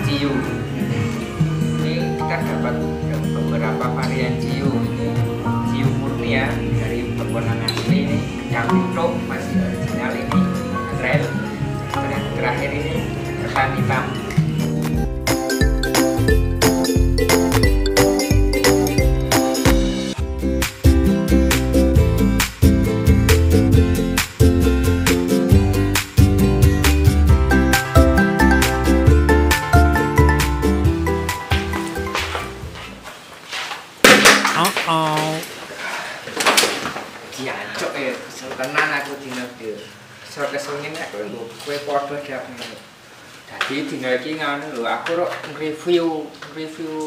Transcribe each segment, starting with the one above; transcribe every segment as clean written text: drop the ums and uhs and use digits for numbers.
ciu. Ini kita dapat beberapa varian ciu. Ciu murni ya dari pepohonan asli ini, yang utuh masih original ini trail. Yang terakhir ini ketan hitam. Jancuk ya, kesel tenan aku dina iki. Kesel ngene aku lho, kowe padha dhek ngene. Dadi dina iki ngono lho, aku rok review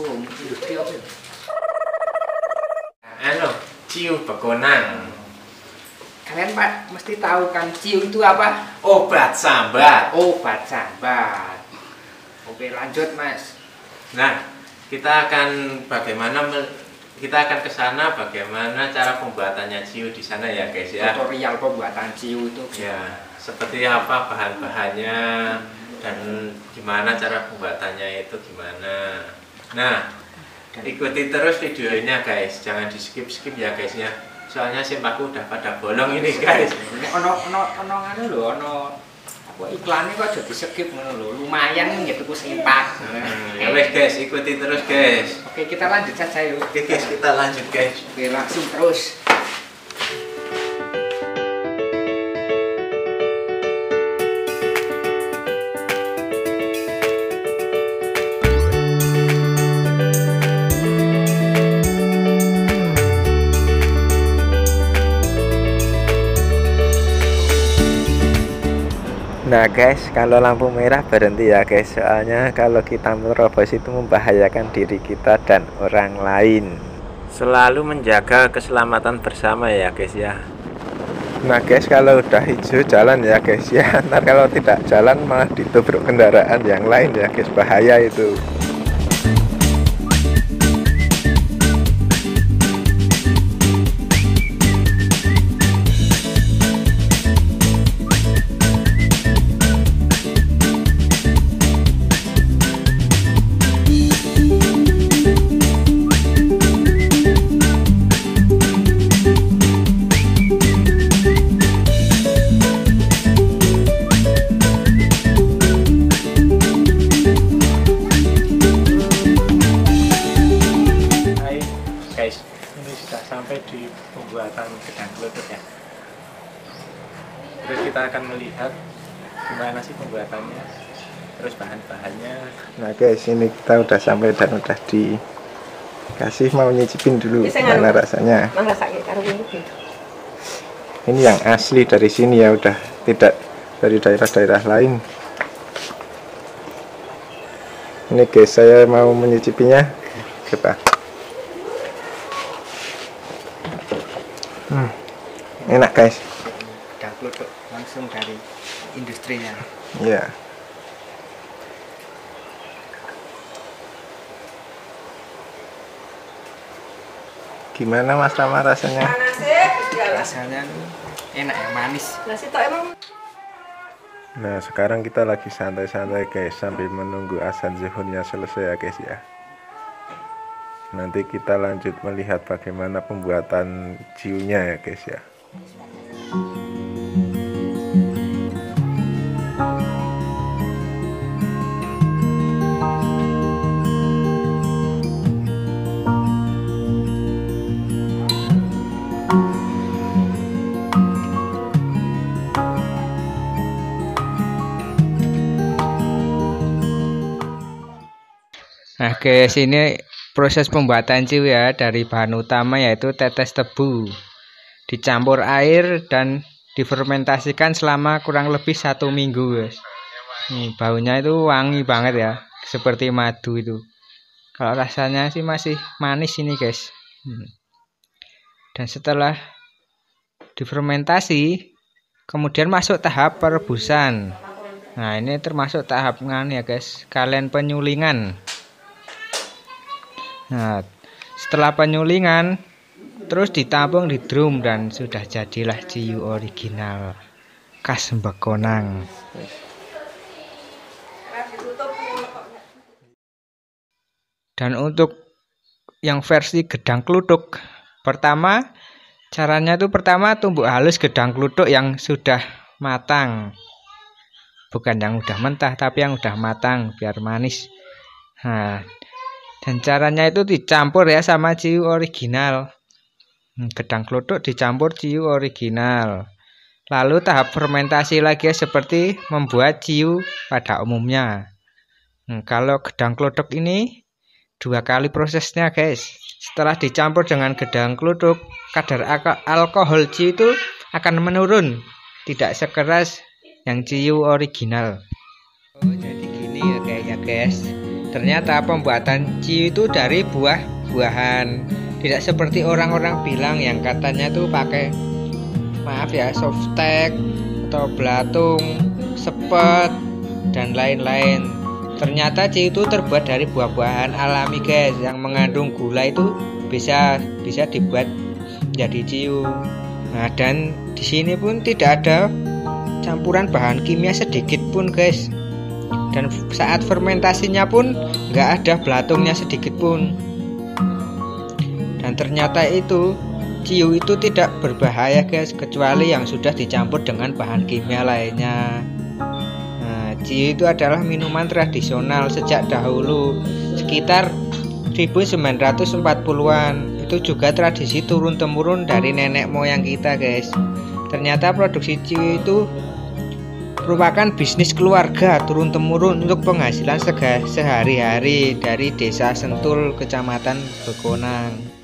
industri apa. Anu, ciu begonang. Kalian Pak mesti tahu kan ciu itu apa? Obat sambat. Obat sambat. Oke, lanjut Mas. Nah, kita akan ke sana bagaimana cara pembuatannya ciu di sana ya guys ya. Tutorial pembuatan ciu itu. Ya, seperti apa bahan-bahannya dan gimana cara pembuatannya itu gimana. Nah, ikuti terus videonya guys, jangan di skip ya guys ya. Soalnya simpakku udah pada bolong ini guys. Ono anu lho, ono apa iklannya kok jadi skip ngono lho. Lumayan gitu ku sempak. Ya wes guys, ikuti terus guys. Oke, kita lanjut saja yuk. Oke guys, kita lanjut guys. Oke, langsung terus. Nah guys, kalau lampu merah berhenti ya guys, soalnya kalau kita menerobos itu membahayakan diri kita dan orang lain. Selalu menjaga keselamatan bersama ya guys ya. Nah guys, kalau udah hijau jalan ya guys ya. Ntar kalau tidak jalan malah ditubruk kendaraan yang lain ya guys, bahaya itu. Di pembuatan gedang kelutuk ya. Terus kita akan melihat gimana sih pembuatannya, terus bahan-bahannya. Nah guys, ini kita udah sampai dan udah dikasih, mau nyicipin dulu gimana rasanya. Ini yang asli dari sini ya, udah tidak dari daerah-daerah lain. Ini guys, saya mau menyicipinya. Coba. Enak guys. Gedang kelutuk langsung dari industrinya. Iya. Gimana Mas Rama rasanya? Rasanya enak ya, manis. Nah sekarang kita lagi santai-santai guys, sambil menunggu azan zuhurnya selesai ya guys ya. Nanti kita lanjut melihat bagaimana pembuatan ciunya ya guys ya. Nah guys, ini proses pembuatan ciu ya, dari bahan utama yaitu tetes tebu, dicampur air dan difermentasikan selama kurang lebih 1 minggu guys. Nih baunya itu wangi banget ya, seperti madu itu. Kalau rasanya sih masih manis ini guys. Dan setelah difermentasi kemudian masuk tahap perebusan. Nah ini termasuk tahap ya guys, kalian penyulingan. Nah, setelah penyulingan terus ditampung di drum dan sudah jadilah ciu original khas Begonang. Dan untuk yang versi gedang kluthuk, pertama caranya itu pertama tumbuk halus gedang kluthuk yang sudah matang. Bukan yang udah mentah, tapi yang udah matang biar manis. Nah, dan caranya itu dicampur ya sama ciu original. Gedang kluthuk dicampur ciu original. Lalu tahap fermentasi lagi seperti membuat ciu pada umumnya. Kalau gedang kluthuk ini 2 kali prosesnya guys. Setelah dicampur dengan gedang kluthuk, kadar alkohol ciu itu akan menurun, tidak sekeras yang ciu original. Oh, jadi gini ya kayaknya guys. Ternyata pembuatan ciu itu dari buah-buahan. Tidak seperti orang-orang bilang yang katanya tuh pakai softtek atau belatung, sepet dan lain-lain. Ternyata ciu itu terbuat dari buah-buahan alami guys, yang mengandung gula itu bisa dibuat jadi ciu. Nah, dan di sini pun tidak ada campuran bahan kimia sedikit pun guys. Dan saat fermentasinya pun nggak ada belatungnya sedikit pun. Dan ternyata itu ciu itu tidak berbahaya guys, kecuali yang sudah dicampur dengan bahan kimia lainnya. Ciu itu adalah minuman tradisional sejak dahulu, sekitar 1940-an. Itu juga tradisi turun-temurun dari nenek moyang kita guys. Ternyata produksi ciu itu merupakan bisnis keluarga turun-temurun untuk penghasilan sehari-hari dari Desa Sentul, Kecamatan Bekonang.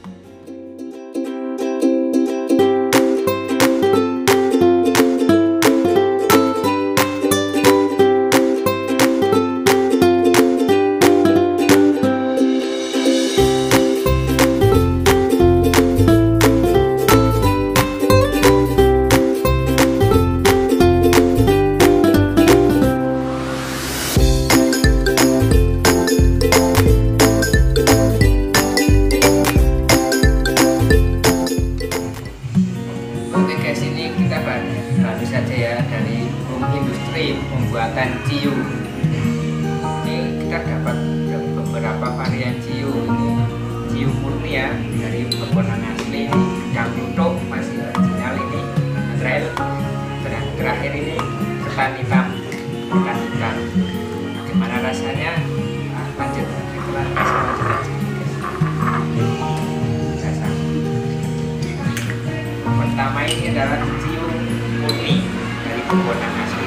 Pembuatan ciu ini kita dapat beberapa varian ciu. Ini ciu murni ya, dari pepohonan asli. Gedang kluthuk masih original ini. Terakhir ini ketan hitam. Bagaimana rasanya? Lanjut kita pertama ini adalah ciu murni dari pepohonan asli.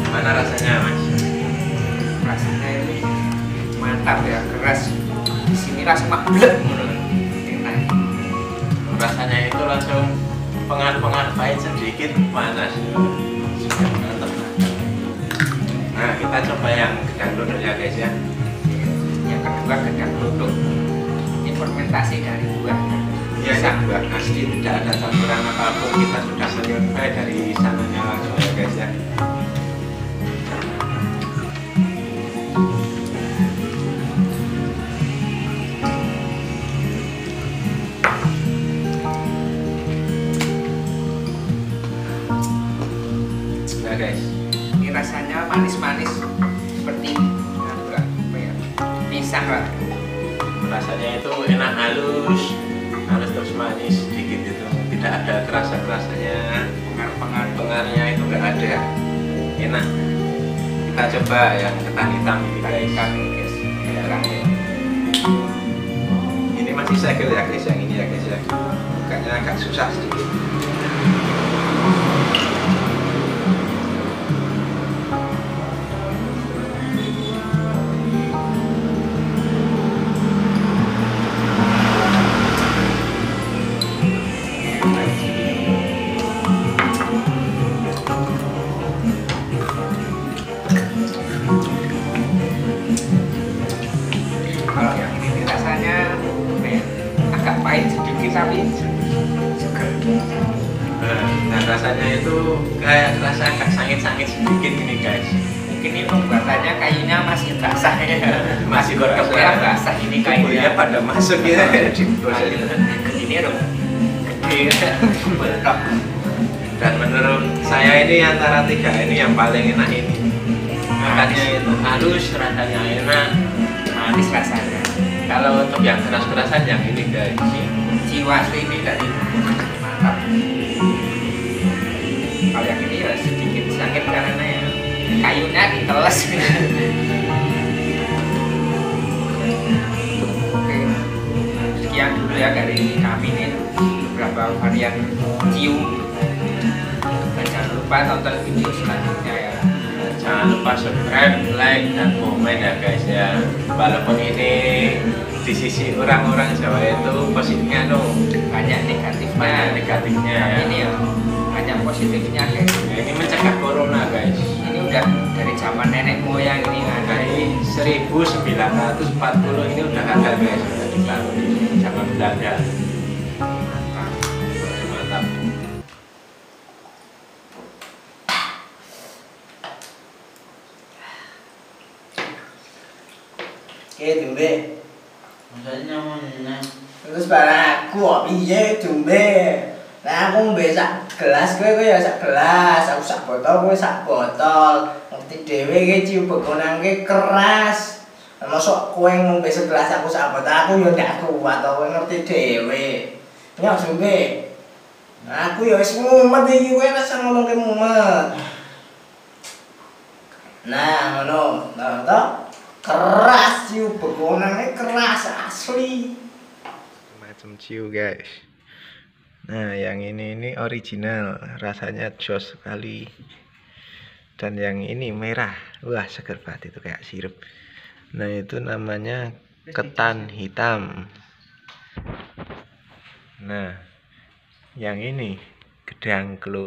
Mana rasanya mas? Rasanya ini mantap ya, keras. Di sini rasa blek menurut. Enak. Rasanya itu langsung pengaruh pahit sedikit, panas. Sudah mantap. Nah, kita coba yang gedang kluthuk ya guys ya. Yang kedua gedang kluthuk. Ini fermentasi dari buah. Ya, buah asli, tidak ada campuran apapun. Kita sudah selesai dari sananya langsung ya guys ya. Nah guys, ini rasanya manis-manis seperti pisang lah. rasanya itu enak, halus terus manis sedikit itu, tidak ada kerasa-kerasanya, pengaruh-pengaruhnya itu nggak ada, enak. Kita coba yang ketan hitam ini guys. Ya. Ini masih segel ya guys, yang ini ya guys ya, bukanya agak susah sedikit. Kalau yang ini rasanya agak pahit sedikit tapi seger. Nah rasanya itu kayak rasa agak sangit-sangit sedikit ini guys. Mungkin ini pembuatannya kayunya masih basah ya. Masih korek ya basah ini kayunya. pada masuk ya di proses itu. ini dong gede betok. Dan menurut saya ini antara tiga ini yang paling enak ini. Makannya itu halus, rasanya enak, Manis rasanya. kalau untuk yang keras-kerasan yang ini guys. Jiwa asli ini dari mantap. Kalau yang ini ya sedikit sakit karena ya kayunya diteles. Oke, sekian dulu ya dari kami nih beberapa varian ciu. Dan jangan lupa tonton video selanjutnya ya. Jangan lupa subscribe, like, dan komen ya guys ya. Walaupun ini di sisi orang-orang Jawa itu positifnya Banyak negatifnya. banyak negatifnya ya. Ini ya banyak positifnya guys. Nah, ini mencegah corona guys. Ini udah dari zaman nenek moyang ini ada. Dari 1940 ini udah ada guys, udah dibangun zaman Belanda. Mantap. Oke, Dumbe. Maksudnya mana? Terus barang aku kok piye, Dumbe? Nah, aku ngombe sak gelas, kowe ya sak gelas, aku sak botol, kowe sak botol. Ngerti dhewe iki ciu begonanke keras. Lah mosok kowe ngombe segelas aku sak botol, aku yo ndak kuat to, kowe ngerti dhewe. Nyok, Dumbe. Aku ya wis mumet iki, kowe rasa ngomongke mumet. Nah, ngono. Nah, toh keras ciu begonannya keras asli. Macam ciu guys. Nah yang ini original, rasanya jos sekali. Dan yang ini merah, wah seger banget, itu kayak sirup. Nah itu namanya ketan hitam. Nah yang ini gedang kelur.